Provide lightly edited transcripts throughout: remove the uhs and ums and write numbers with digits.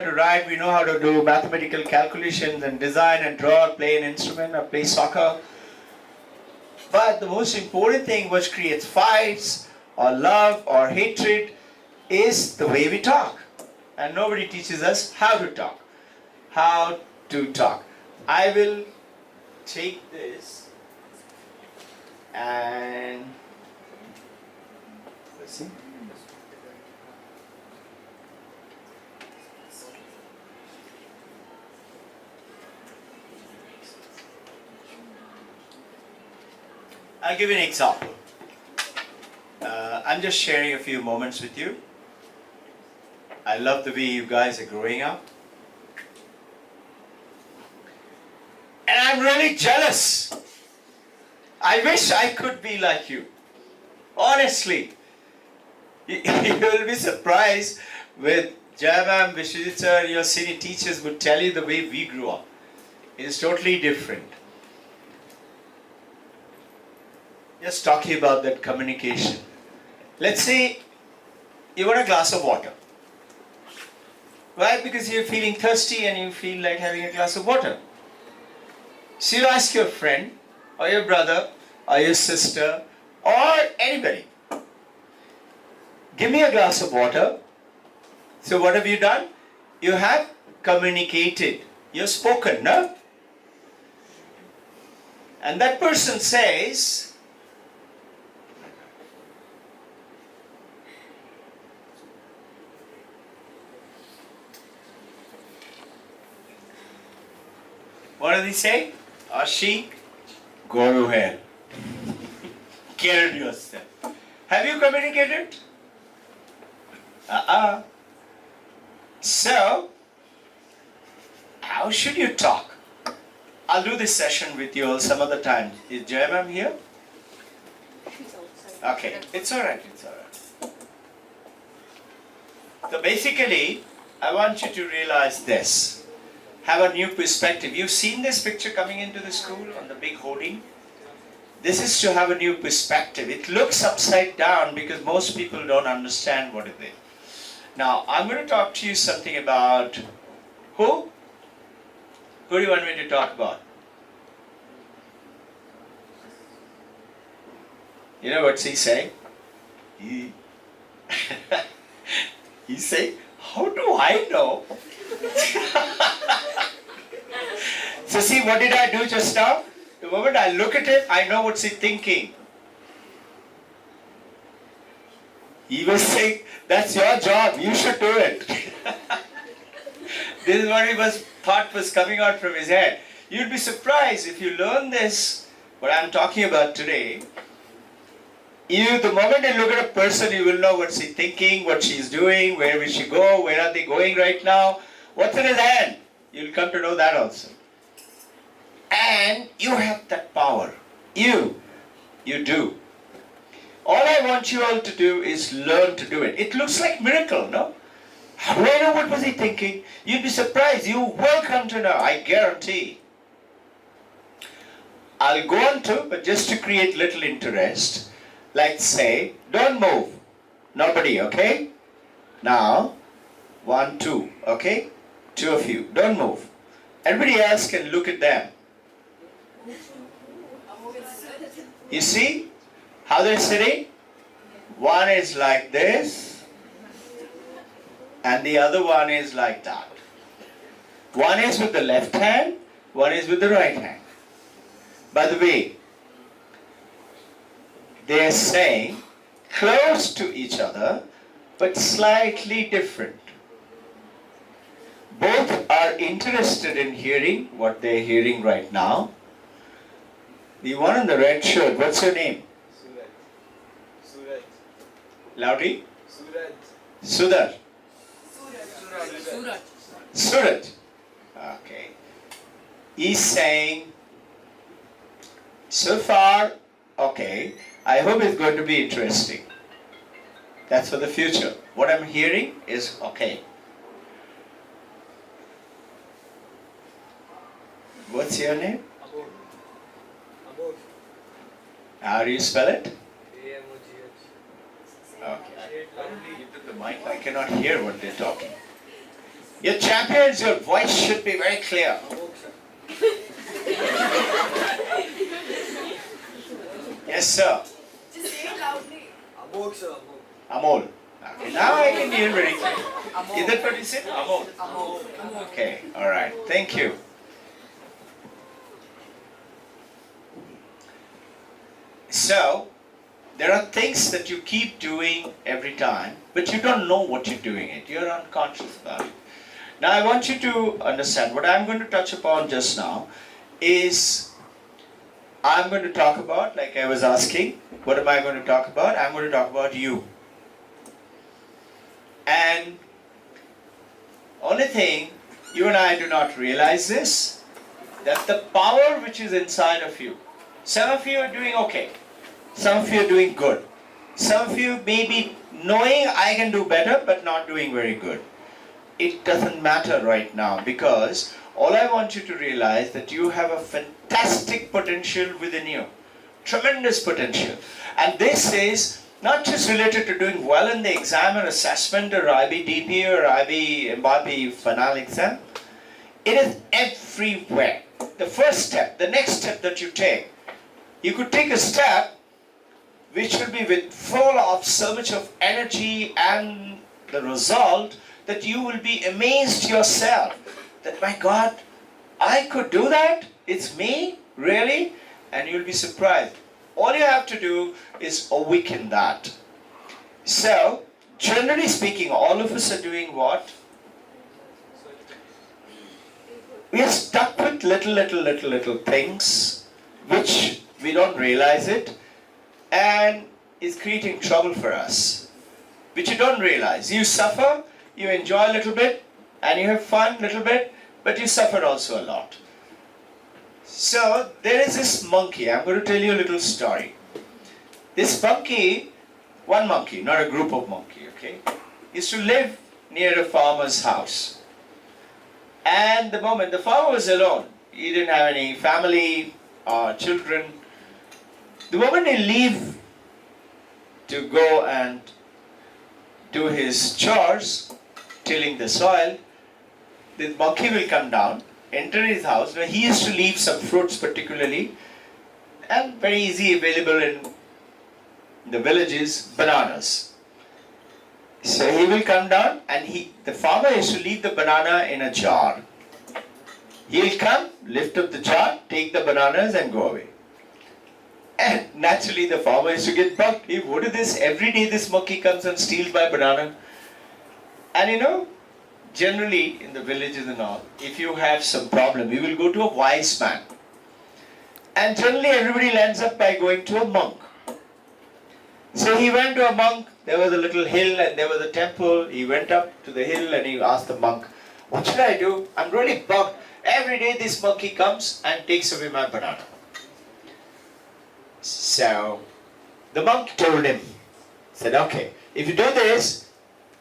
To write, we know how to do mathematical calculations and design and draw, play an instrument or play soccer. But the most important thing which creates fights or love or hatred is the way we talk. And nobody teaches us how to talk. How to talk. I will take this and let's see. I'll give you an example. I'm just sharing a few moments with you. I love the way you guys are growing up. And I'm really jealous. I wish I could be like you. Honestly. You will be surprised with Jayamam, Vishwajit sir, your senior teachers would tell you the way we grew up. It is totally different. Just talking about that communication. Let's say you want a glass of water. Why? Because you're feeling thirsty and you feel like having a glass of water. So you ask your friend or your brother or your sister or anybody, give me a glass of water. So what have you done? You have communicated. You've spoken, no? And that person says, what do they say? Or she? Go to hell. Get yourself. Have you communicated? So, how should you talk? I'll do this session with you all some other time. Is Jayamam here? Okay, it's alright, it's alright. So basically, I want you to realize this. Have a new perspective. You've seen this picture coming into the school on the big hoarding? This is to have a new perspective. It looks upside down because most people don't understand what it is. Now, I'm going to talk to you something about who? Who do you want me to talk about? You know what's he saying? He's saying, how do I know? So see, what did I do just now? The moment I look at him, I know what's he thinking. He was saying, that's your job, you should do it. This is what he thought was coming out from his head. You'd be surprised if you learn this, what I'm talking about today. The moment you look at a person, you will know what's he thinking, what she's doing, where will she go, where are they going right now, what's in his hand. You'll come to know that also. And you have that power. You do. All I want you all to do is learn to do it. It looks like miracle, no? How do I know what was he thinking? You'd be surprised. You will come to know, I guarantee. I'll go on to, but just to create little interest, like say, don't move. Nobody, okay? Now, 1, 2, okay? 2 of you, don't move. Everybody else can look at them. You see how they're sitting? One is like this, and the other one is like that. One is with the left hand, one is with the right hand. By the way, they're saying close to each other, but slightly different. Both are interested in hearing what they're hearing right now. The one in the red shirt, what's your name? Suraj. Loudly? Suraj. Sudar. Suraj. Suraj. Okay. He's saying, so far, okay, I hope it's going to be interesting. That's for the future. What I'm hearing is okay. What's your name? How do you spell it? A-M-O-G-H. Okay. You took the mic. I cannot hear what they're talking. Your champions, your voice should be very clear. Amok, sir. Yes, sir. Just say it loudly. Amok, sir. Amok. Amol. Okay, now I can hear very clearly. Is that what you said? Amol. Okay, alright. Thank you. So, there are things that you keep doing every time, but you don't know what you're doing it. You're unconscious about it. Now, I want you to understand what I'm going to touch upon just now is I'm going to talk about, like I was asking, what am I going to talk about? I'm going to talk about you. And only thing, you and I do not realize this, that the power which is inside of you, some of you are doing okay, some of you are doing good, some of you may be knowing I can do better but not doing very good. It doesn't matter right now, because all I want you to realize that you have a fantastic potential within you, tremendous potential, and this is not just related to doing well in the exam or assessment or IBDP or MYP final exam. It is everywhere. The first step, the next step that you take, you could take a step which will be with full of so much of energy, and the result that you will be amazed yourself that, my God, I could do that? It's me? Really? And you'll be surprised. All you have to do is awaken that. So, generally speaking, all of us are doing what? We are stuck with little things which we don't realize it, and is creating trouble for us, which you don't realize. You suffer, you enjoy a little bit, and you have fun a little bit, but you suffer also a lot. So there is this monkey. I'm going to tell you a little story. This monkey, one monkey, not a group of monkeys, okay, used to live near a farmer's house. And the moment the farmer was alone, he didn't have any family or children. The moment he leave to go and do his chores, tilling the soil, the monkey will come down, enter his house, where he used to leave some fruits particularly, and very easy available in the villages, bananas. So he will come down, and the farmer used to leave the banana in a jar. He will come, lift up the jar, take the bananas and go away. And naturally the farmer used to get bugged. Hey, what is this? Every day this monkey comes and steals my banana. And you know, generally in the villages and all, if you have some problem, you will go to a wise man. And generally everybody lands up by going to a monk. So he went to a monk. There was a little hill and there was a temple. He went up to the hill and he asked the monk, what should I do? I'm really bugged. Every day this monkey comes and takes away my banana. So the monk told him, said, okay, if you do this,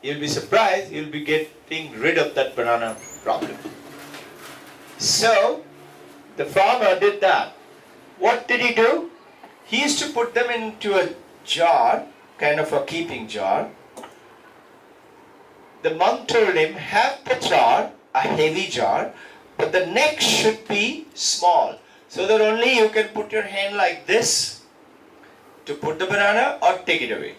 you'll be surprised, you'll be getting rid of that banana problem. So the farmer did that. What did he do? He used to put them into a jar, kind of a keeping jar. The monk told him, have the jar, a heavy jar, but the neck should be small, so that only you can put your hand like this to put the banana or take it away.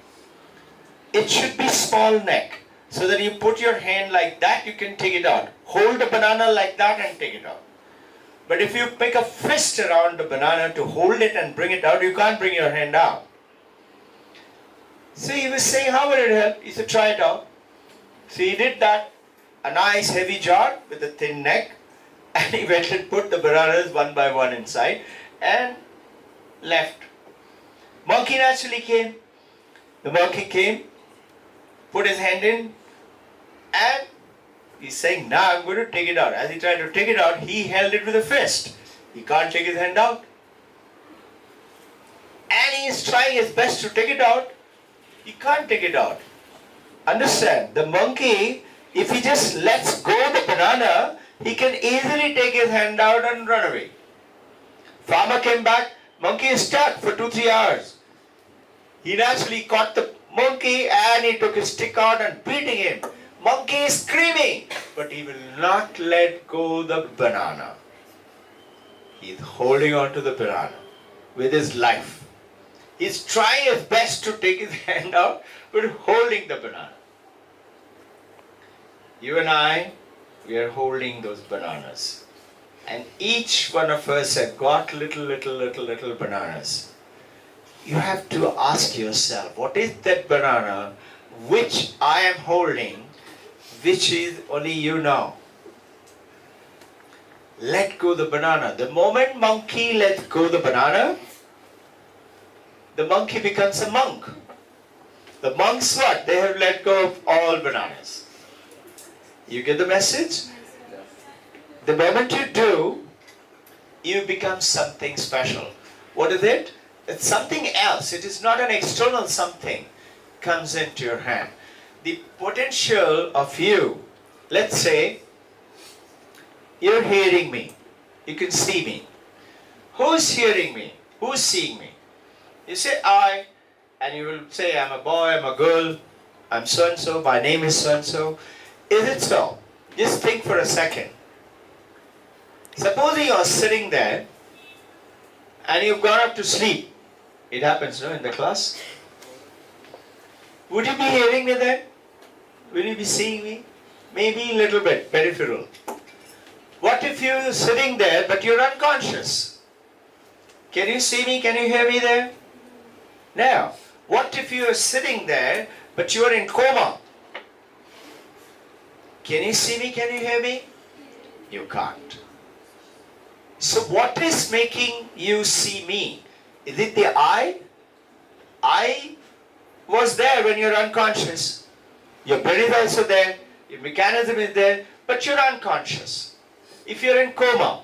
It should be small neck, so that you put your hand like that, you can take it out. Hold the banana like that and take it out. But if you make a fist around the banana to hold it and bring it out, you can't bring your hand out. So he was saying, how will it help? He said, try it out. So he did that, a nice heavy jar with a thin neck, and he went and put the bananas one by one inside and left. Monkey naturally came. The monkey came, put his hand in, and he's saying, now I'm going to take it out. As he tried to take it out, he held it with a fist. He can't take his hand out. And he is trying his best to take it out. He can't take it out. Understand, the monkey, if he just lets go the banana, he can easily take his hand out and run away. Farmer came back, monkey is stuck for 2-3 hours. He naturally caught the monkey and he took his stick out and beating him. Monkey is screaming, but he will not let go the banana. He is holding on to the banana with his life. He's trying his best to take his hand out, but holding the banana. You and I, we are holding those bananas. And each one of us have got little bananas. You have to ask yourself, what is that banana which I am holding, which is only you know? Let go the banana. The moment monkey lets go the banana, the monkey becomes a monk. The monks what? They have let go of all bananas. You get the message? The moment you do, you become something special. What is it? It's something else. It is not an external something comes into your hand. The potential of you, let's say, you're hearing me. You can see me. Who's hearing me? Who's seeing me? You say I, and you will say I'm a boy, I'm a girl, I'm so-and-so, my name is so-and-so. Is it so? Just think for a second. Supposing you're sitting there and you've gone up to sleep. It happens, no, in the class? Would you be hearing me then? Will you be seeing me? Maybe a little bit, peripheral. What if you're sitting there but you're unconscious? Can you see me? Can you hear me there? Now, what if you're sitting there but you're in coma? Can you see me? Can you hear me? You can't. So what is making you see me? Is it the eye? Eye was there when you're unconscious. Your brain is also there, your mechanism is there, but you're unconscious. If you're in coma,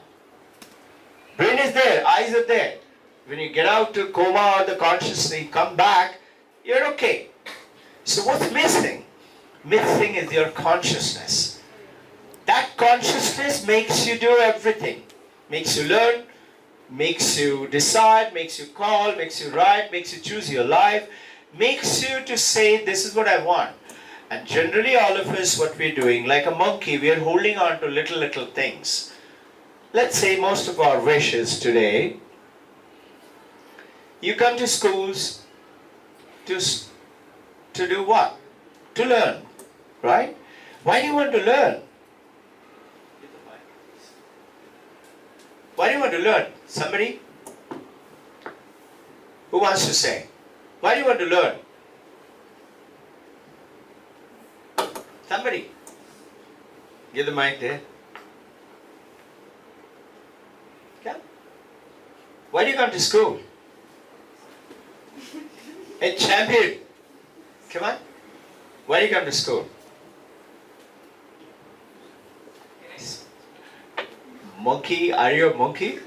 brain is there, eyes are there. When you get out to coma or the consciousness, you come back, you're okay. So what's missing? Missing is your consciousness. That consciousness makes you do everything. Makes you learn, makes you decide, makes you call, makes you write, makes you choose your life, makes you to say, this is what I want. And generally all of us, what we're doing, like a monkey, we are holding on to little things. Let's say most of our wishes today, you come to schools to do what? To learn, right? Why do you want to learn? Why do you want to learn? Somebody? Who wants to say? Why do you want to learn? Somebody? Give the mic there. Come. Why do you come to school? A champion. Come on. Why do you come to school? Monkey, are you a monkey?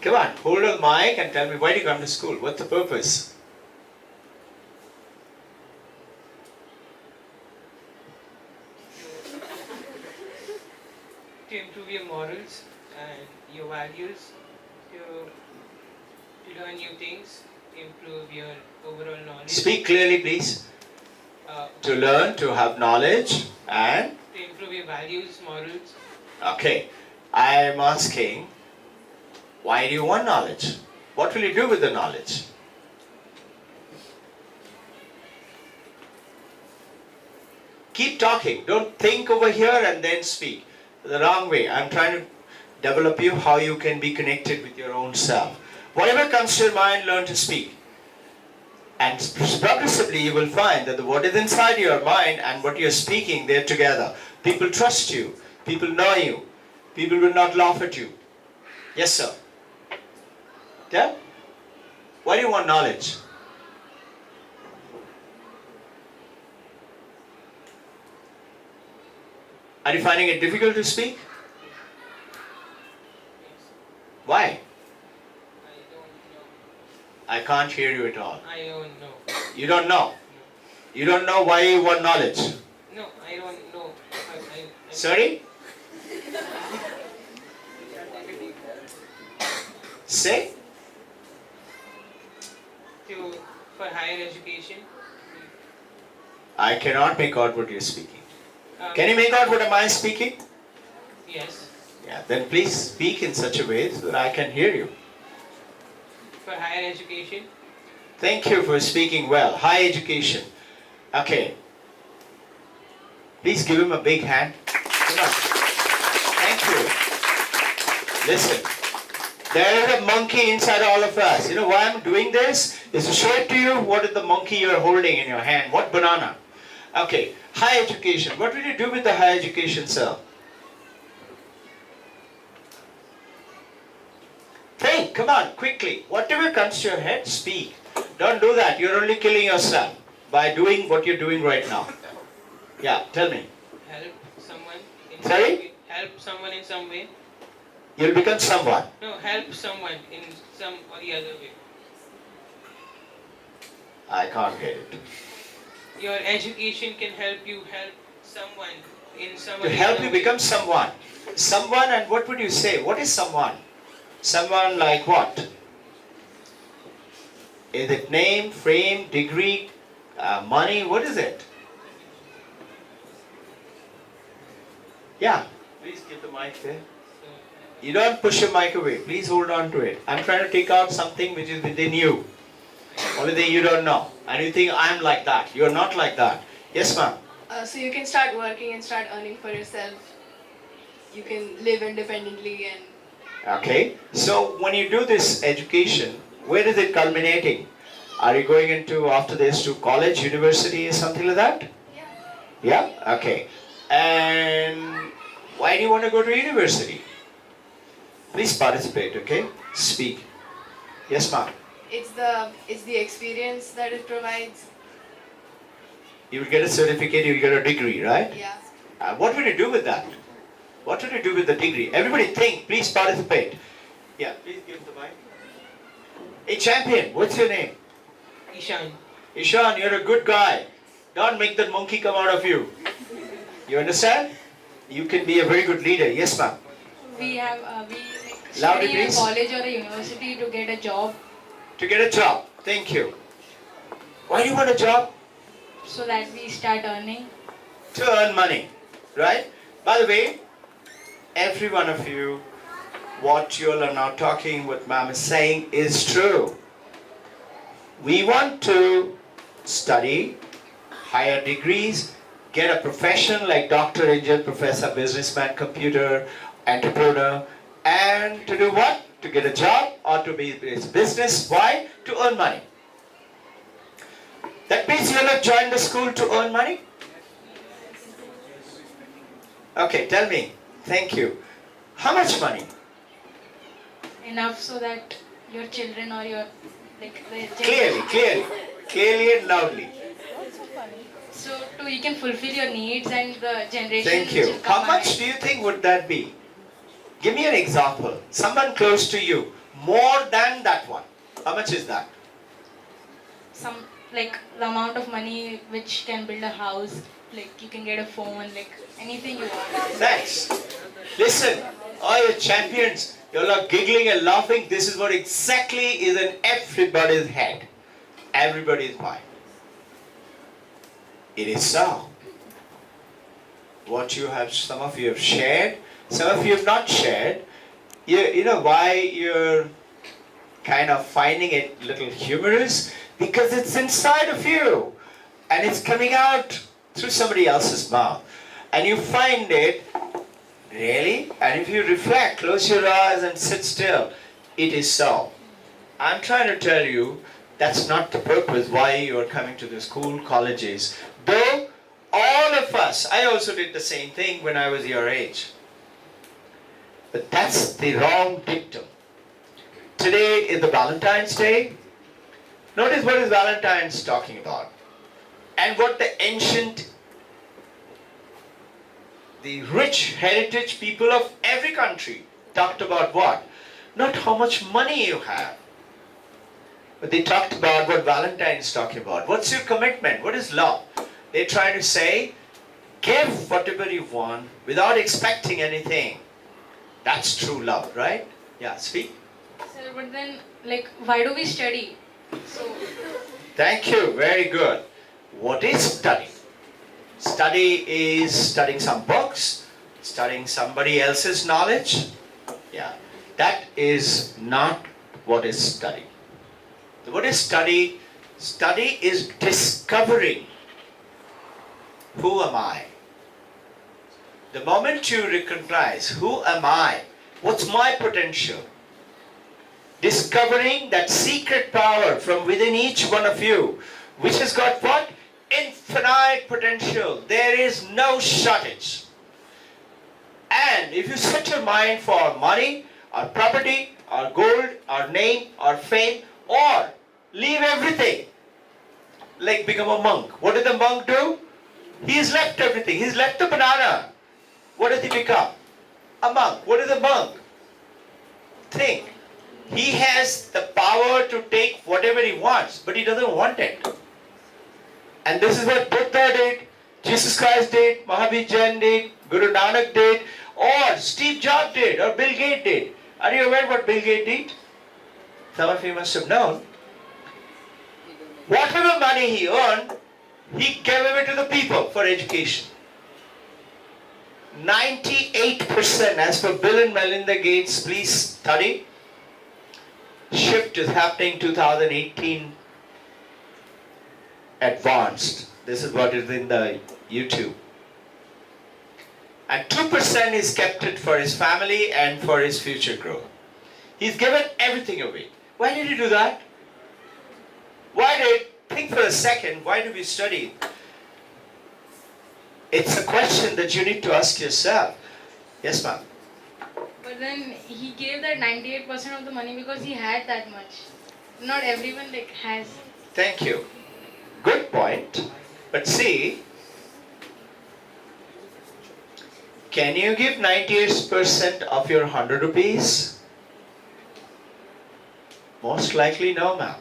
Come on, hold on mic and tell me, why do you come to school? What's the purpose? To improve your morals and your values, to learn new things, improve your overall knowledge. Speak clearly, please. To learn, to have knowledge, and? To improve your values, morals. Okay, I am asking, why do you want knowledge? What will you do with the knowledge? Keep talking. Don't think over here and then speak. The wrong way. I'm trying to develop you how you can be connected with your own self. Whatever comes to your mind, learn to speak. And progressively you will find that what is inside your mind and what you're speaking, they're together. People trust you. People know you. People will not laugh at you. Yes, sir. Yeah? Why do you want knowledge? Are you finding it difficult to speak? Why? I don't know. I can't hear you at all. I don't know. You don't know? You don't know why you want knowledge? No, I don't know. Sorry? Say? For higher education. I cannot make out what you're speaking. Um, Can you make out what am I speaking? Yes. Yeah, then please speak in such a way so that I can hear you. For higher education. Thank you for speaking well. High education. Okay. Please give him a big hand. Come on. Thank you. Listen. There is a monkey inside all of us. You know why I'm doing this? Is to show it to you what is the monkey you're holding in your hand. What banana? Okay. High education. What will you do with the higher education, sir? Think. Come on. Quickly. Whatever comes to your head, speak. Don't do that. You're only killing yourself by doing what you're doing right now. Yeah. Tell me. Help someone in Sorry? some way. Help someone in some way. You'll become someone. No, help someone in some or the other way. I can't get it. Your education can help you help someone in some or To the help other you way. become someone. Someone, and what would you say? What is someone? Someone like what? Is it name, frame, degree, money? What is it? Yeah. Please give the mic there. So, You don't push your mic away. Please hold on to it. I'm trying to take out something which is within you. Only thing you don't know. And you think I'm like that. You're not like that. Yes, ma'am. So you can start working and start earning for yourself. You can live independently and Okay. So when you do this education, where is it culminating? Are you going into after this to college, university, or something like that? Yeah. Okay. And why do you want to go to university? Please participate. Okay. Speak. Yes, ma'am. it's the experience that it provides. You will get a certificate. You will get a degree, right? Yeah. What will you do with that? What will you do with the degree? Everybody think. Please participate. Yeah. Please give the mic. Hey, champion. What's your name? Ishan. Ishan, you're a good guy. Don't make that monkey come out of you. You understand? You can be a very good leader. Yes, ma'am. We have Loudly, study in a please. college or a university to get a job To get a job. Thank you. Why do you want a job? so that we start earning. To earn money. Right? By the way, every one of you, what you all are now talking, what ma'am is saying is true. We want to study higher degrees, get a profession like doctor, engineer, professor, businessman, computer, entrepreneur, and to do what? To get a job or to be in business. Why? To earn money. That means you will not join the school to earn money? Okay, tell me. Thank you. How much money? Enough so that your children or your Clearly and loudly. So you can fulfill your needs and the generation. Thank you. How much do you think would that be? Give me an example. Someone close to you. More than that one. How much is that? Some like the amount of money which can build a house. Like you can get a phone. Like anything you want. Thanks. Listen, all you champions, you're all giggling and laughing. This is what exactly is in everybody's head. Everybody's mind. It is so. What you have, some of you have shared, some of you have not shared. You know why you're kind of finding it a little humorous? Because it's inside of you and it's coming out through somebody else's mouth. And you find it, really? And if you reflect, close your eyes and sit still, it is so. I'm trying to tell you, that's not the purpose why you are coming to the school, colleges. Though all of us, I also did the same thing when I was your age. But that's the wrong dictum. Today is the Valentine's Day. Notice what is Valentine's talking about. And what the ancient, the rich heritage people of every country talked about what? Not how much money you have. But they talked about what Valentine is talking about. What's your commitment? What is love? They try to say, give whatever you want without expecting anything. That's true love, right? Yeah, speak. Sir, but then like why do we study? So Thank you. Very good. What is study? Study is studying some books, studying somebody else's knowledge. Yeah, that is not what is study. What is study? Study is discovering who am I. The moment you recognize who am I, what's my potential, discovering that secret power from within each one of you, which has got what? Infinite potential. There is no shortage. And if you set your mind for money, or property, or gold, or name, or fame, or leave everything, like become a monk. What did the monk do? He's left everything. He's left the banana. What does he become? A monk. What is a monk? Think. He has the power to take whatever he wants, but he doesn't want it. And this is what Buddha did, Jesus Christ did, Mahavir Jain did, Guru Nanak did, or Steve Jobs did, or Bill Gates did. Are you aware what Bill Gates did? Some of you must have known. Whatever money he earned, he gave away to the people for education. 98%, as for Bill and Melinda Gates, please study. Shift is happening 2018 advanced. This is what is in the YouTube. And 2% is kept it for his family and for his future growth. He's given everything away. Why did he do that? Think for a second, why do we study? It's a question that you need to ask yourself. Yes, ma'am. But then he gave that 98% of the money because he had that much. Not everyone has. Thank you. Good point. But see, can you give 98% of your 100 rupees? Most likely no, ma'am.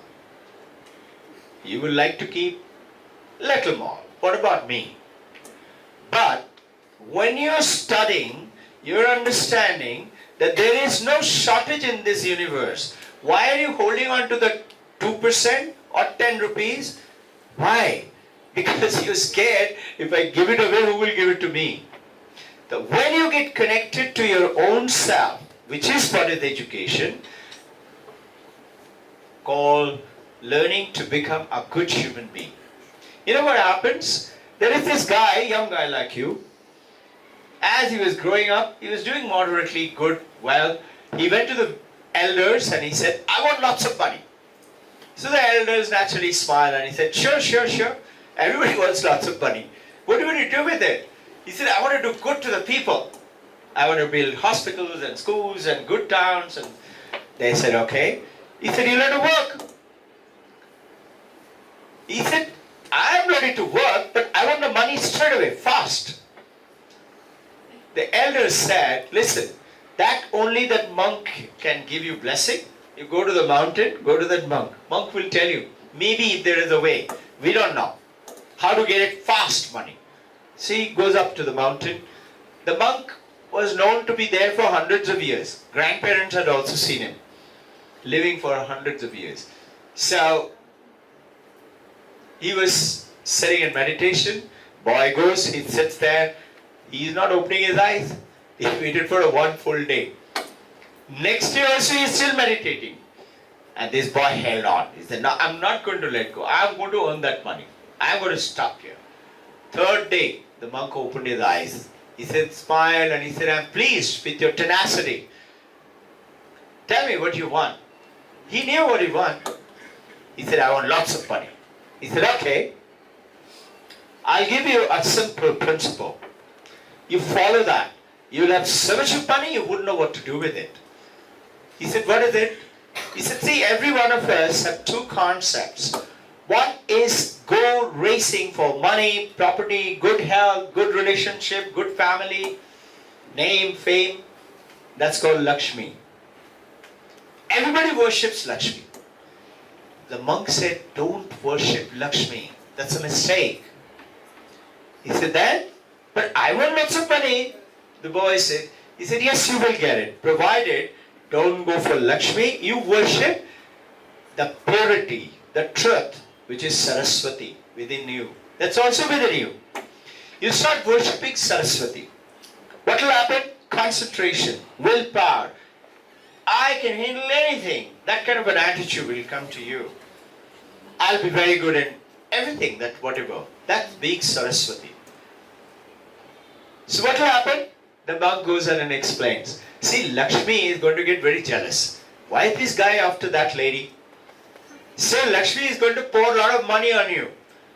You would like to keep little more. What about me? But when you're studying, you're understanding that there is no shortage in this universe. Why are you holding on to the 2% or 10 rupees? Why? Because you're scared, if I give it away, who will give it to me? When you get connected to your own self, which is what is education, called learning to become a good human being. You know what happens? There is this guy, young guy like you, as he was growing up, he was doing moderately good, well. He went to the elders and he said, I want lots of money. So the elders naturally smiled and he said, sure, sure, sure. Everybody wants lots of money. What do you want to do with it? He said, I want to do good to the people. I want to build hospitals and schools and good towns. And they said, okay. He said, you'll have to work. He said, I'm ready to work, but I want the money straight away, fast. The elders said, listen, that only that monk can give you blessing. You go to the mountain, go to that monk. Monk will tell you, maybe if there is a way. We don't know how to get it fast money. See, he goes up to the mountain. The monk was known to be there for hundreds of years. Grandparents had also seen him living for hundreds of years. So he was sitting in meditation. Boy goes, he sits there. He is not opening his eyes. He waited for one full day. Next day also he is still meditating. And this boy held on. He said, no, I'm not going to let go. I'm going to earn that money. I'm going to stop here. Third day, the monk opened his eyes. He said, smiled, and he said, I'm pleased with your tenacity. Tell me what you want. He knew what he wanted. He said, I want lots of money. He said, okay, I'll give you a simple principle. You follow that. You'll have so much of money, you wouldn't know what to do with it. He said, what is it? He said, see, every one of us have two concepts. One is go racing for money, property, good health, good relationship, good family, name, fame. That's called Lakshmi. Everybody worships Lakshmi. The monk said, don't worship Lakshmi. That's a mistake. He said, then, but I want lots of money. The boy said, he said, yes, you will get it. Provided, don't go for Lakshmi. You worship the purity, the truth, which is Saraswati within you. That's also within you. You start worshipping Saraswati. What will happen? Concentration, willpower. I can handle anything. That kind of an attitude will come to you. I'll be very good in everything, that whatever. That's being Saraswati. So what will happen? The monk goes on and explains. See, Lakshmi is going to get very jealous. Why is this guy after that lady? So Lakshmi is going to pour a lot of money on you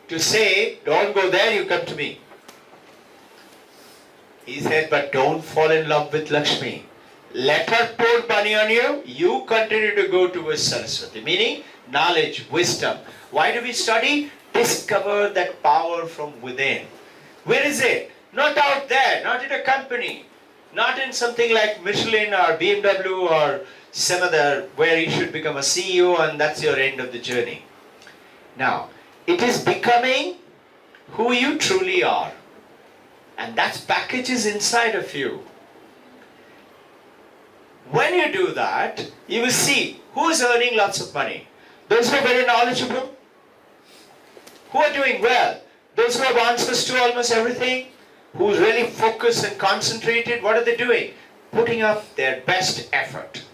to say, don't go there, you come to me. He said, but don't fall in love with Lakshmi. Let her pour money on you. You continue to go towards Saraswati. Meaning, knowledge, wisdom. Why do we study? Discover that power from within. Where is it? Not out there, not in a company, not in something like Michelin or BMW or some other where you should become a CEO and that's your end of the journey. Now, it is becoming who you truly are. And that package is inside of you. When you do that, you will see who is earning lots of money. Those who are very knowledgeable, who are doing well, those who have answers to almost everything, who is really focused and concentrated, what are they doing? Putting up their best effort.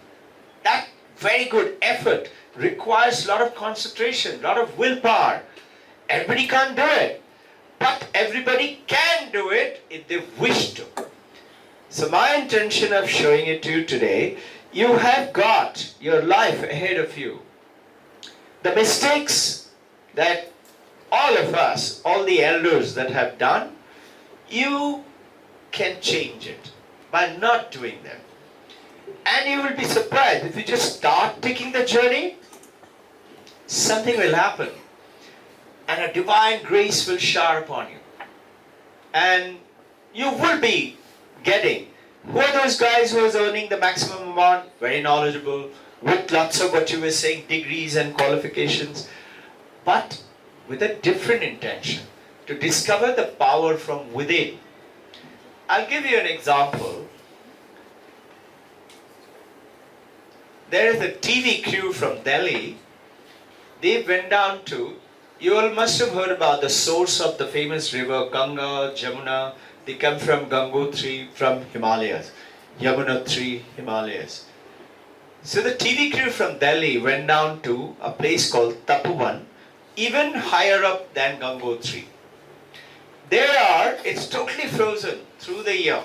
That very good effort requires a lot of concentration, a lot of willpower. Everybody can't do it. But everybody can do it if they wish to. So my intention of showing it to you today, you have got your life ahead of you. The mistakes that all of us, all the elders that have done, you can change it by not doing them. And you will be surprised if you just start taking the journey, something will happen. And a divine grace will shower upon you. And you will be getting. Who are those guys who are earning the maximum amount? Very knowledgeable, with lots of what you were saying, degrees and qualifications. But with a different intention. To discover the power from within. I'll give you an example. There is a TV crew from Delhi. They went down to, you all must have heard about the source of the famous river Ganga, Jamuna. They come from Gangotri, from Himalayas. Yamunotri, Himalayas. So the TV crew from Delhi went down to a place called Tapovan, even higher up than Gangotri. It's totally frozen through the year.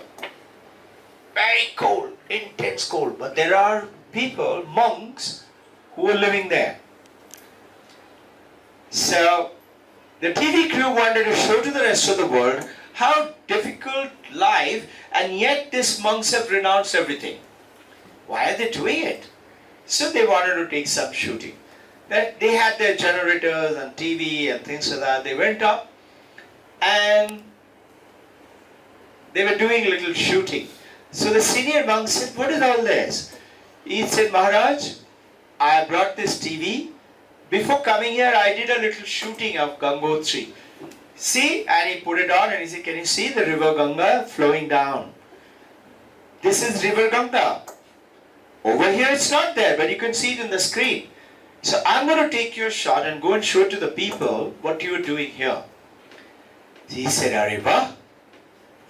Very cold, intense cold. But there are people, monks, who are living there. So, the TV crew wanted to show to the rest of the world how difficult life, and yet these monks have renounced everything. Why are they doing it? So they wanted to take some shooting. That they had their generators and TV and things like that. They went up and they were doing a little shooting. So the senior monk said, what is all this? He said, Maharaj, I brought this TV. Before coming here, I did a little shooting of Gangotri. See? And he put it on and he said, can you see the river Ganga flowing down? This is river Ganga. Over here it's not there, but you can see it in the screen. So I'm going to take your shot and go and show to the people what you are doing here. He said, Areva,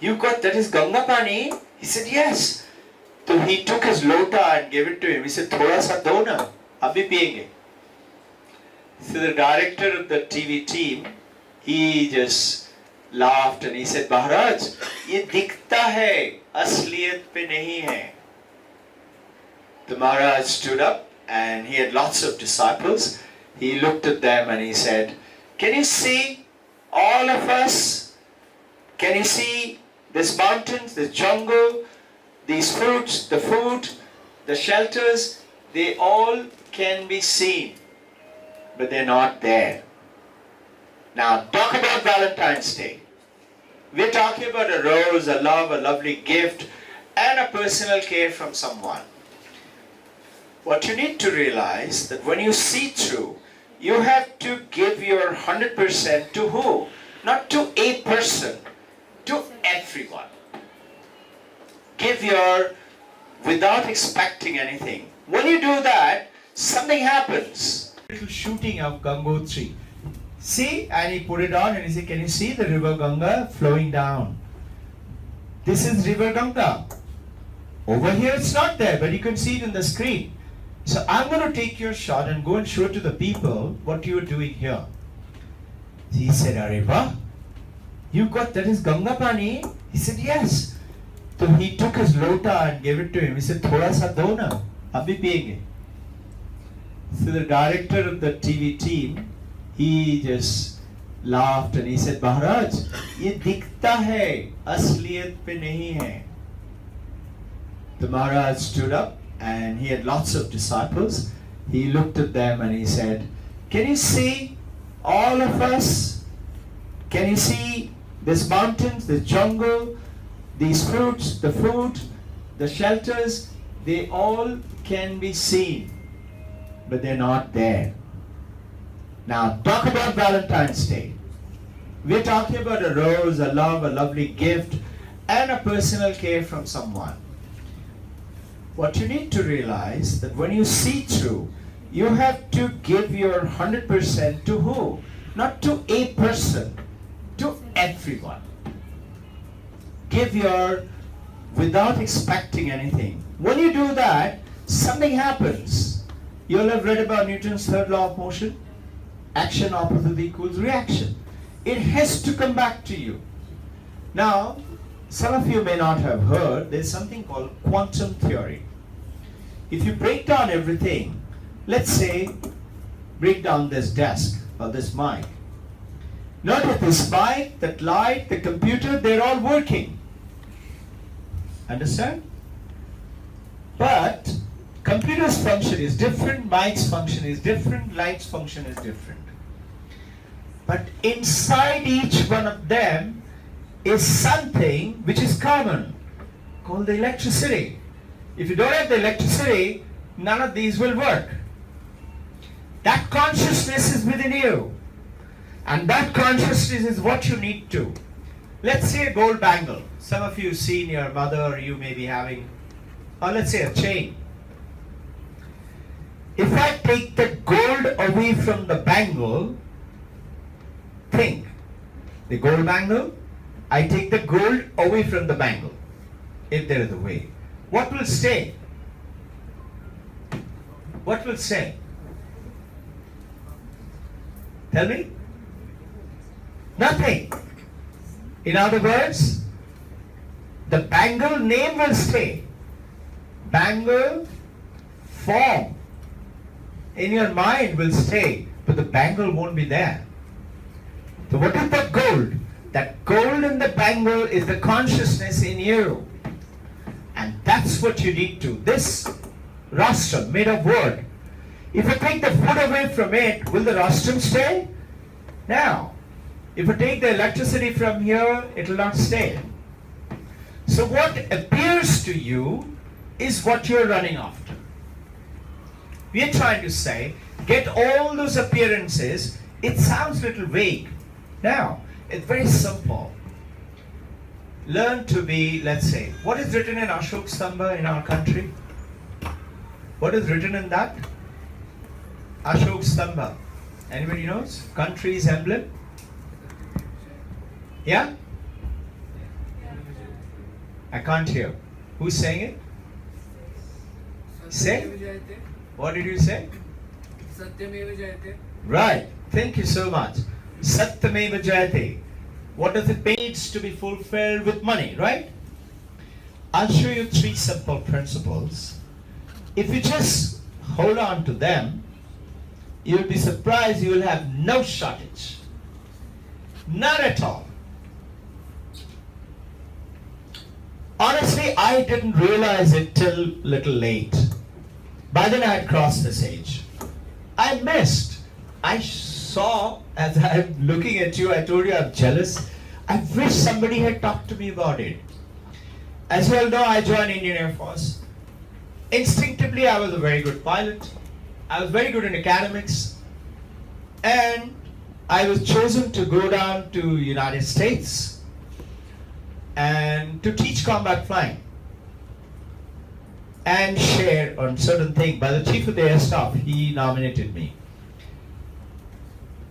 you got, that is Ganga Pani? He said, yes. So he took his lota and gave it to him. He said, Thoda sa do na, abhi piyenge. So the director of the TV team, he just laughed and he said, Maharaj, ye dikhta hai, asliyat pe nahi hai. The Maharaj stood up and he had lots of disciples. He looked at them and he said, can you see all of us? Can you see this mountains, this jungle, these fruits, the food, the shelters? They all can be seen, but they're not there. Now talk about Valentine's Day. We're talking about a rose, a love, a lovely gift, and a personal care from someone. What you need to realize that when you see through, you have to give your 100% to who? Not to a person, to everyone. Give your, without expecting anything. When you do that, something happens. Little shooting of Gangotri. See, and he put it on and he said, can you see the river Ganga flowing down? This is river Ganga. Over here it's not there, but you can see it in the screen. So I'm going to take your shot and go and show to the people what you are doing here. He said, Areva, you got that is Ganga Pani? He said, yes. So he took his lota and gave it to him. He said, Thoda sa do na, abhi piyenge. So the director of the TV team, he just laughed and he said, Maharaj, ye dikhta hai, asliyat pe nahi hai. The Maharaj stood up and he had lots of disciples. He looked at them and he said, can you see all of us? Can you see this mountains, this jungle, these fruits, the food, the shelters? They all can be seen, but they're not there. Now talk about Valentine's Day. We're talking about a rose, a love, a lovely gift, and a personal care from someone. What you need to realize that when you see through, you have to give your 100% to who? Not to a person, to everyone. Give your, without expecting anything. When you do that, something happens. You'll have read about Newton's third law of motion. Action opposite equals reaction. It has to come back to you. Now, some of you may not have heard, there's something called quantum theory. If you break down everything, let's say, break down this desk or this mic. Notice this mic, that light, the computer, they're all working. Understand? But computer's function is different, mic's function is different, light's function is different. But inside each one of them is something which is common, called the electricity. If you don't have the electricity, none of these will work. That consciousness is within you. And that consciousness is what you need to. Let's say a gold bangle. Some of you seen your mother or you may be having, or let's say a chain. If I take the gold away from the bangle, think, the gold bangle, I take the gold away from the bangle, if there is a way. What will stay? What will stay? Tell me? Nothing. In other words, the bangle name will stay. Bangle form in your mind will stay, but the bangle won't be there. So what is that gold? That gold in the bangle is the consciousness in you. And that's what you need to. This rostrum made of wood. If I take the food away from it, will the rostrum stay? No. If I take the electricity from here, it will not stay. So what appears to you is what you're running after. We are trying to say, get all those appearances. It sounds a little vague. Now, it's very simple. Learn to be, let's say, what is written in Ashok Stamba in our country? What is written in that? Ashok Stamba. Anybody knows? Country's emblem? Yeah? I can't hear. Who's saying it? Say? What did you say? Satyameva Jayate. Right. Thank you so much. Satyameva Jayate. What does it mean to be fulfilled with money, right? I'll show you 3 simple principles. If you just hold on to them, you'll be surprised you will have no shortage. Not at all. Honestly, I didn't realize it till little late. By then I had crossed this age. I missed. I saw, as I'm looking at you, I told you I'm jealous. I wish somebody had talked to me about it. As you all know, I joined Indian Air Force. Instinctively, I was a very good pilot. I was very good in academics. And I was chosen to go down to United States and to teach combat flying and share on certain things. By the Chief of the Air Staff, he nominated me.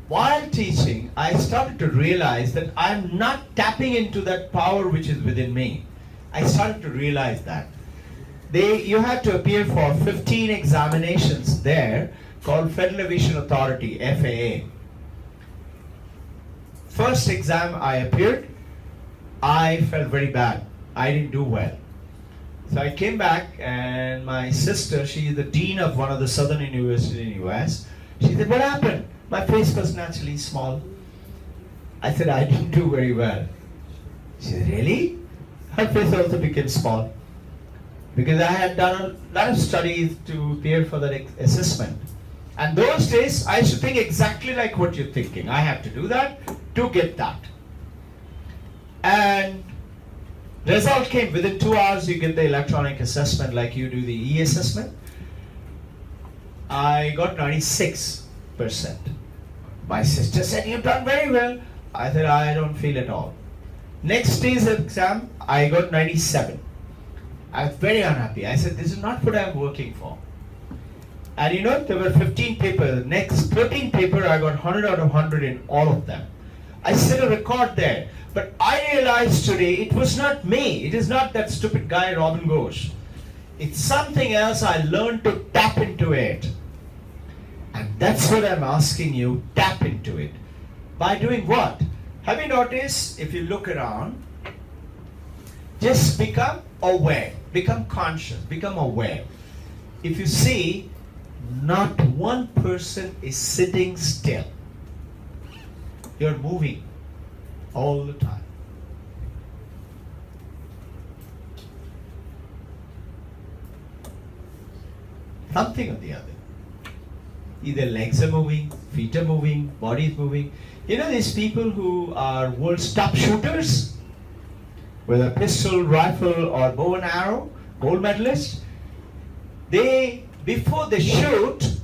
while teaching, I started to realize that I'm not tapping into that power which is within me. I started to realize that. You had to appear for 15 examinations there called Federal Aviation Authority, FAA. First exam I appeared, I felt very bad. I didn't do well. So I came back, and my sister, she is the dean of one of the southern universities in the US. She said, "What happened?" My face was naturally small. I said, "I didn't do very well." She said, "Really?" Her face also became small. Because I had done a lot of studies to appear for that assessment. And those days, I used to think exactly like what you're thinking. I have to do that to get that. And result came within 2 hours. You get the electronic assessment like you do the e-assessment. I got 96%. My sister said, "You've done very well." I said, "I don't feel at all." Next day's exam, I got 97. I was very unhappy. I said, "This is not what I'm working for." And you know, there were 15 papers. The next 13 paper, I got 100 out of 100 in all of them. I set a record there. But I realized today it was not me. It is not that stupid guy, Robbin Ghosh. It's something else. I learned to tap into it. And that's what I'm asking you, tap into it. By doing what? Have you noticed, if you look around, just become aware, become conscious, become aware. If you see, not one person is sitting still. You're moving all the time. Something or the other. Either legs are moving, feet are moving, body is moving. You know these people who are world's top shooters? With a pistol, rifle or bow and arrow, gold medalists, before they shoot,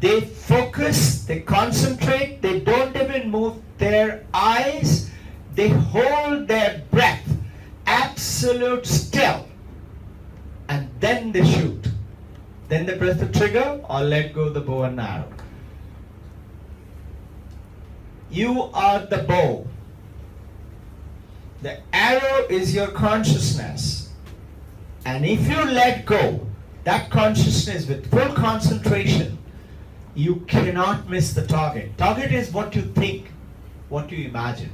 they focus, they concentrate, they don't even move their eyes, they hold their breath, absolute still, and then they shoot. Then they press the trigger or let go the bow and arrow. You are the bow. The arrow is your consciousness. And if you let go that consciousness with full concentration, you cannot miss the target. Target is what you think, what you imagine.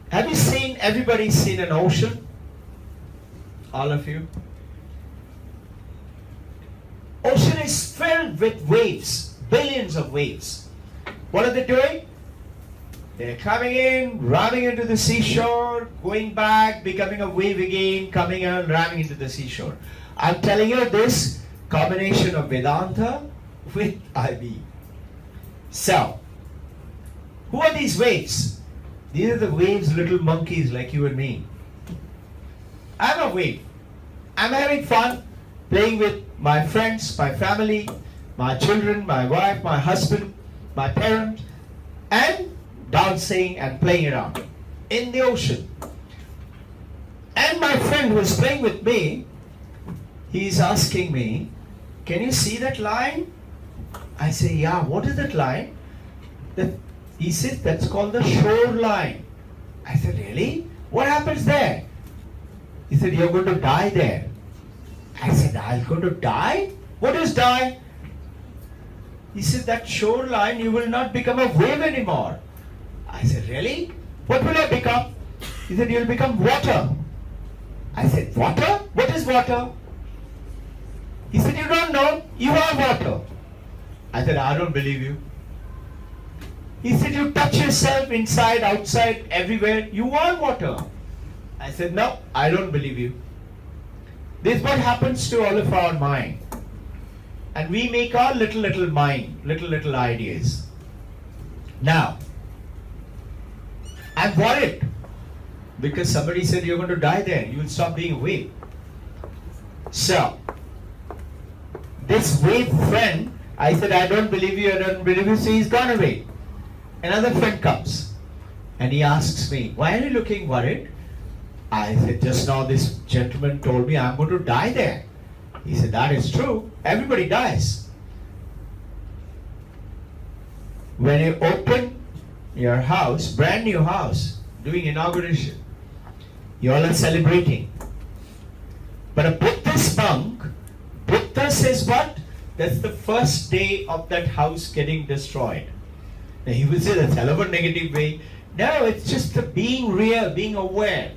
Have you seen, everybody's seen an ocean? All of you? Ocean is filled with waves, billions of waves. What are they doing? They're coming in, ramming into the seashore, going back, becoming a wave again, coming and ramming into the seashore. I'm telling you this combination of Vedanta with IB. So, who are these waves? These are the waves, little monkeys like you and me. I'm a wave. I'm having fun playing with my friends, my family, my children, my wife, my husband, my parent, and dancing and playing around in the ocean. And my friend who is playing with me, he's asking me, "Can you see that line?" I say, "Yeah, what is that line?" He says, "That's called the shoreline." I said, "Really? What happens there?" He said, "You're going to die there." I said, "I'm going to die? What is die?" He said, "That shoreline, you will not become a wave anymore." I said, "Really? What will I become?" He said, "You'll become water." I said, "Water? What is water?" He said, "You don't know, you are water." I said, "I don't believe you." He said, "You touch yourself inside, outside, everywhere, you are water." I said, "No, I don't believe you." This is what happens to all of our mind. And we make our little mind, little ideas. Now, I'm worried because somebody said you're going to die there, you will stop being a wave. So, this wave friend, I said, "I don't believe you, I don't believe you," so he's gone away. Another friend comes and he asks me, "Why are you looking worried?" I said, "Just now this gentleman told me I'm going to die there." He said, "That is true. Everybody dies." When you open your house, brand new house, doing inauguration, you all are celebrating. But a Buddhist monk, Buddha says what? That's the first day of that house getting destroyed. Now he will say that's hell of a negative way. No, it's just the being real, being aware.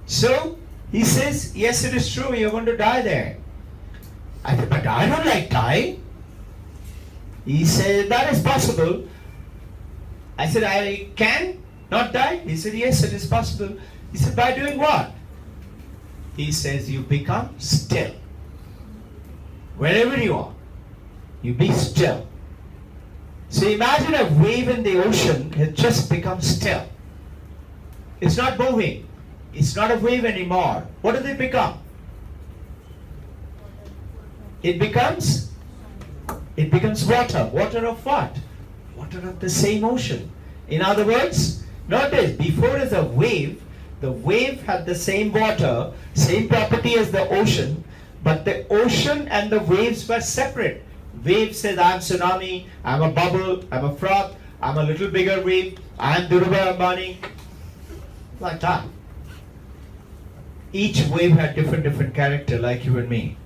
So he says, yes, it is true, you're going to die there. I said, but I don't like dying. He said, that is possible. I said, I can not die? He said, yes, it is possible. He said, by doing what? He says, you become still. Wherever you are, you be still. So imagine a wave in the ocean has just become still. It's not moving. It's not a wave anymore. What does it become? It becomes water. Water of what? Water of the same ocean. In other words, notice, before is a wave, the wave had the same water, same property as the ocean, but the ocean and the waves were separate. Wave says, I'm tsunami, I'm a bubble, I'm a froth, I'm a little bigger wave, I'm Dhruva Ambani. Like that. Each wave had different character, like you and me.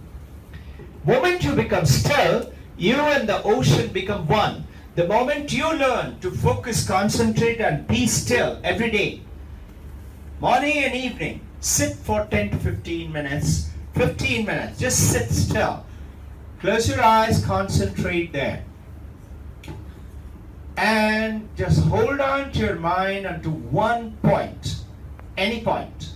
Moment you become still, you and the ocean become one. The moment you learn to focus, concentrate and be still every day, morning and evening, sit for 10 to 15 minutes, 15 minutes, just sit still. Close your eyes, concentrate there. And just hold on to your mind onto one point, any point.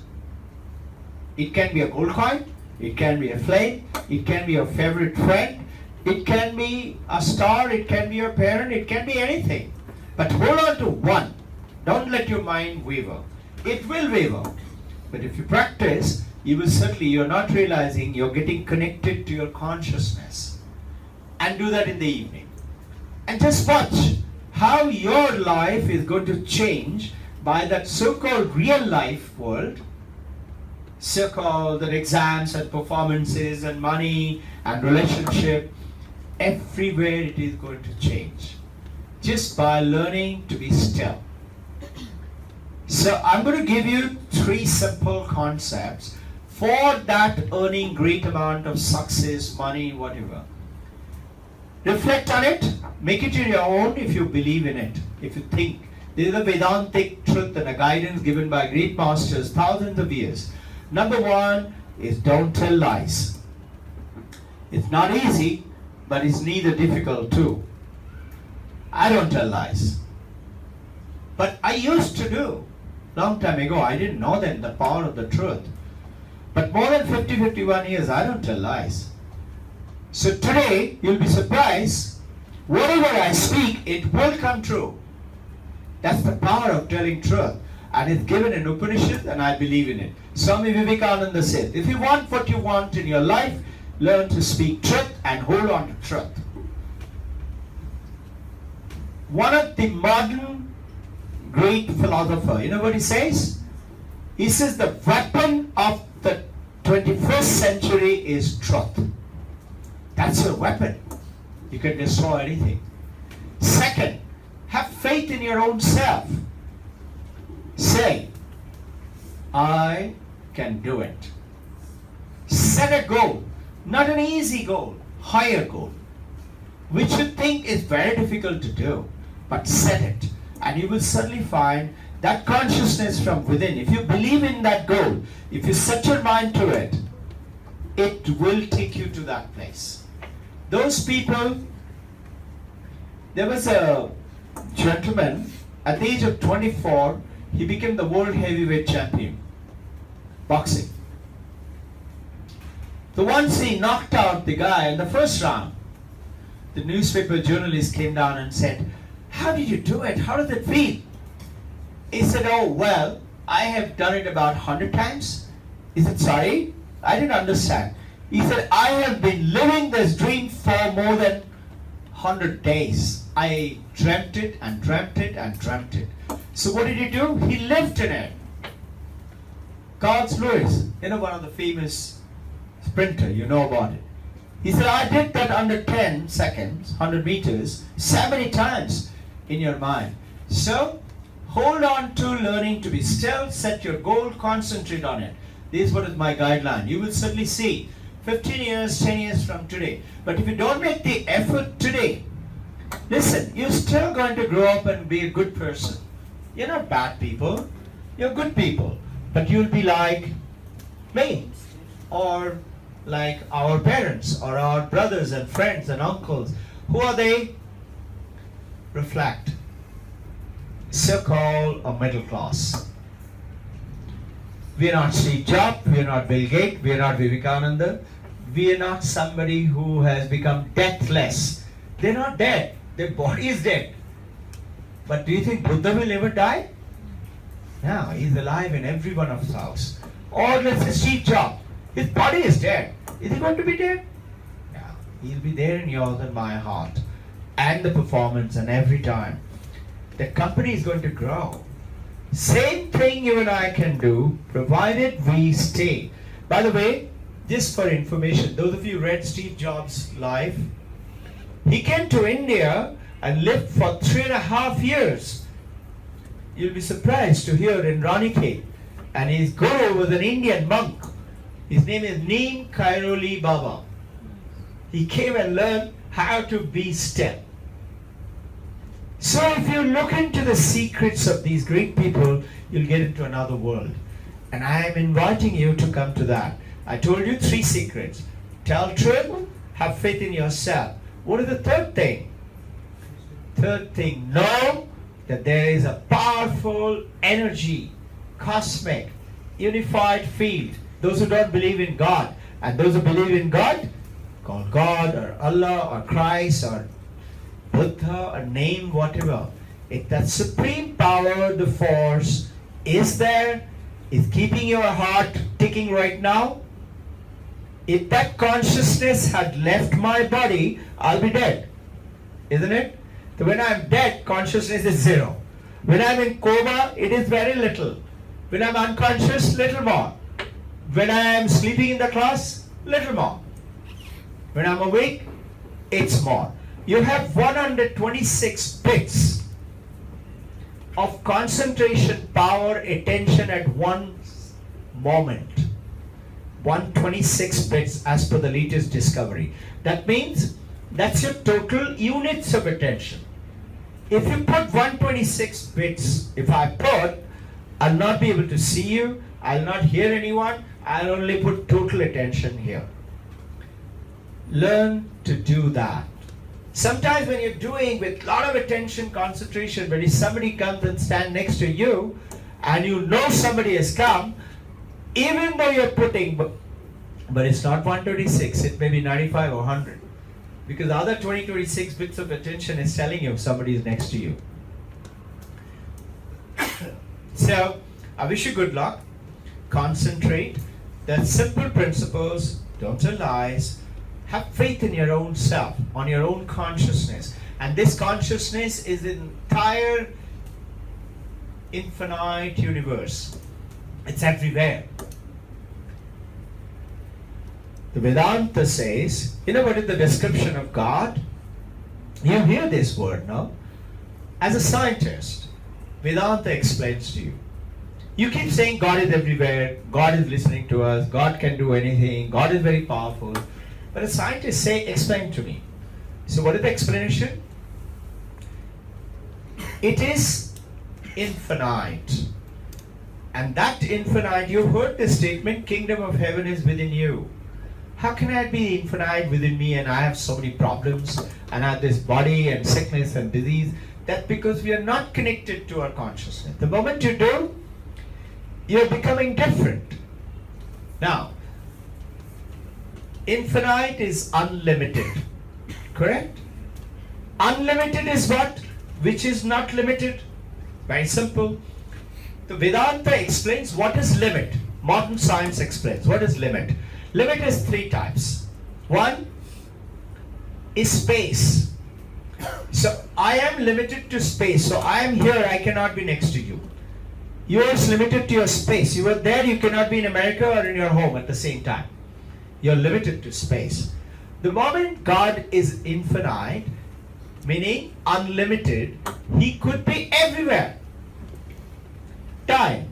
It can be a gold coin, it can be a flame, it can be your favorite friend, it can be a star, it can be your parent, it can be anything. But hold on to one. Don't let your mind waver. It will waver. But if you practice, you will certainly, you're not realizing you're getting connected to your consciousness. And do that in the evening. And just watch how your life is going to change by that so-called real life world, so-called that exams and performances and money and relationship, everywhere it is going to change. Just by learning to be still. So I'm going to give you 3 simple concepts for that earning great amount of success, money, whatever. Reflect on it, make it your own if you believe in it, if you think. This is a Vedantic truth and a guidance given by great masters thousands of years. Number 1 is don't tell lies. It's not easy, but it's neither difficult too. I don't tell lies. But I used to do. Long time ago, I didn't know then the power of the truth. But more than 51 years, I don't tell lies. So today, you'll be surprised, whatever I speak, it will come true. That's the power of telling truth. And it's given in Upanishad, and I believe in it. Swami Vivekananda said, if you want what you want in your life, learn to speak truth and hold on to truth. One of the modern great philosopher, you know what he says? He says the weapon of the 21st century is truth. That's your weapon. You can destroy anything. Second, have faith in your own self. Say, I can do it. Set a goal, not an easy goal, higher goal, which you think is very difficult to do, but set it. And you will certainly find that consciousness from within. If you believe in that goal, if you set your mind to it, it will take you to that place. Those people, there was a gentleman, at the age of 24, he became the world heavyweight champion, boxing. So once he knocked out the guy in the first round, the newspaper journalist came down and said, how did you do it? How does it feel? He said, oh, well, I have done it about 100 times. He said, sorry, I didn't understand. He said, I have been living this dream for more than 100 days. I dreamt it and dreamt it and dreamt it. So what did he do? He lived in it. Carl Lewis, you know, one of the famous sprinter, you know about it. He said, I did that under 10 seconds, 100 meters, so many times. in your mind. So, hold on to learning to be still, set your goal, concentrate on it. This is what is my guideline. You will certainly see 15 years, 10 years from today. But if you don't make the effort today, listen, you're still going to grow up and be a good person. You're not bad people, you're good people. But you'll be like me, or like our parents, or our brothers and friends and uncles. Who are they? Reflect. So-called a middle class. We are not Steve Jobs, we are not Bill Gates, we are not Vivekananda, we are not somebody who has become deathless. They're not dead, their body is dead. But do you think Buddha will ever die? No, he's alive in every one of us. Or let's say Steve Jobs, his body is dead. Is he going to be dead? No, he'll be there in yours and my heart. And the performance and every time. The company is going to grow. Same thing you and I can do, provided we stay. By the way, just for information, those of you who read Steve Jobs' life, he came to India and lived for 3.5 years. You'll be surprised to hear in Ranike. And his guru was an Indian monk. His name is Neem Kairoli Baba. He came and learned how to be still. So if you look into the secrets of these great people, you'll get into another world. And I am inviting you to come to that. I told you 3 secrets. Tell truth, have faith in yourself. What is the third thing? Third thing, know that there is a powerful energy, cosmic, unified field. Those who don't believe in God, and those who believe in God, call God or Allah or Christ or Buddha or name whatever. If that supreme power, the force, is there, is keeping your heart ticking right now, if that consciousness had left my body, I'll be dead. Isn't it? So when I'm dead, consciousness is 0. When I'm in coma, it is very little. When I'm unconscious, little more. When I am sleeping in the class, little more. When I'm awake, it's more. You have 126 bits of concentration, power, attention at one moment. 126 bits as per the latest discovery. That means that's your total units of attention. If you put 126 bits, if I put, I'll not be able to see you, I'll not hear anyone, I'll only put total attention here. Learn to do that. Sometimes when you're doing with a lot of attention, concentration, when if somebody comes and stands next to you, and you know somebody has come, even though you're putting, but it's not 126, it may be 95 or 100. Because the other 26 bits of attention is telling you somebody is next to you. So, I wish you good luck. Concentrate. There's simple principles. Don't tell lies. Have faith in your own self, on your own consciousness. And this consciousness is the entire infinite universe. It's everywhere. The Vedanta says, you know what is the description of God? You hear this word, no? As a scientist, Vedanta explains to you. You keep saying God is everywhere, God is listening to us, God can do anything, God is very powerful. But a scientist say, explain to me. So what is the explanation? It is infinite. And that infinite, you heard the statement, kingdom of heaven is within you. How can I be infinite within me and I have so many problems and I have this body and sickness and disease? That's because we are not connected to our consciousness. The moment you do, you're becoming different. Now, infinite is unlimited, correct? Unlimited is what? Which is not limited? Very simple. The Vedanta explains what is limit. Modern science explains what is limit. Limit is 3 types. One is space. So I am limited to space. So I am here, I cannot be next to you. You are limited to your space. You are there, you cannot be in America or in your home at the same time. You are limited to space. The moment God is infinite, meaning unlimited. He could be everywhere. Time.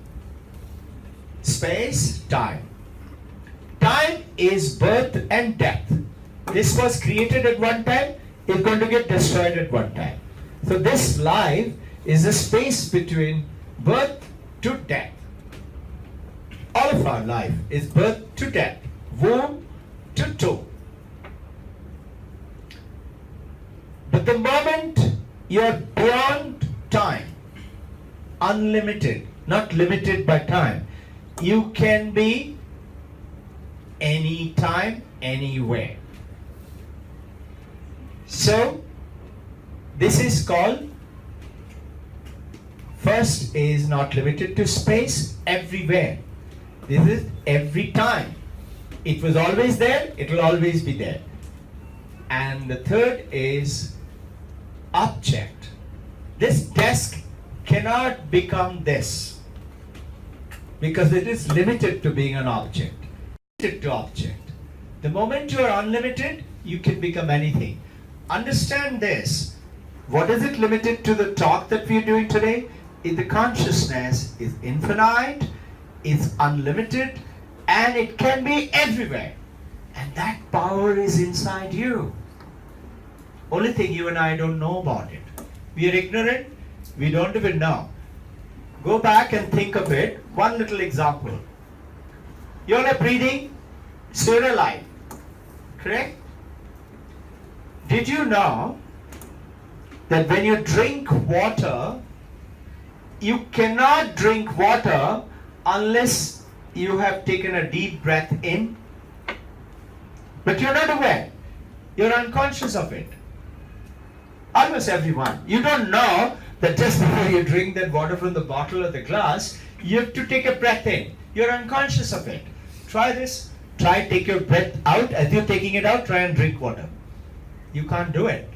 Space, time. Time is birth and death. This was created at one time, it's going to get destroyed at one time. So this life is a space between birth to death. All of our life is birth to death, womb to tomb. But the moment you're beyond time, unlimited, not limited by time, you can be anytime, anywhere. So, this is called, first is not limited to space, everywhere. This is every time. It was always there, it will always be there. And the third is object. This desk cannot become this because it is limited to being an object. Limited to object. The moment you are unlimited, you can become anything. Understand this. What is it limited to the talk that we are doing today? The consciousness is infinite, is unlimited, and it can be everywhere. And that power is inside you. Only thing you and I don't know about it. We are ignorant, we don't even know. Go back and think of it. One little example. You're not breathing, so you're alive. Correct? Did you know that when you drink water, you cannot drink water unless you have taken a deep breath in? But you're not aware. You're unconscious of it. Almost everyone. You don't know that just before you drink that water from the bottle or the glass, you have to take a breath in. You're unconscious of it. Try this. Try take your breath out. As you're taking it out, try and drink water. You can't do it.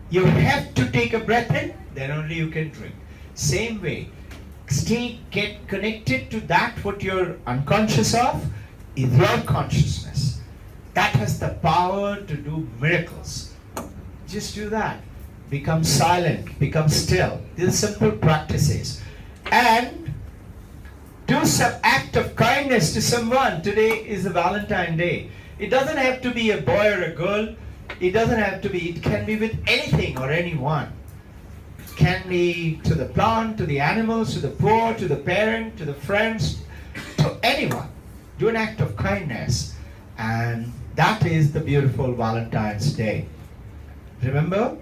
You have to take a breath in, then only you can drink. Same way, get connected to that what you're unconscious of is your consciousness. That has the power to do miracles. Just do that. Become silent, become still. These are simple practices. And do some act of kindness to someone. Today is a Valentine Day. It doesn't have to be a boy or a girl. It doesn't have to be, it can be with anything or anyone. It can be to the plant, to the animals, to the poor, to the parent, to the friends, to anyone. Do an act of kindness. And that is the beautiful Valentine's Day. Remember,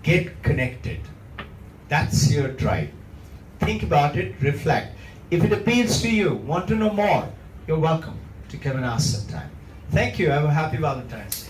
get connected. That's your drive. Think about it, reflect. If it appeals to you, want to know more, you're welcome to come and ask sometime. Thank you. Have a happy Valentine's Day.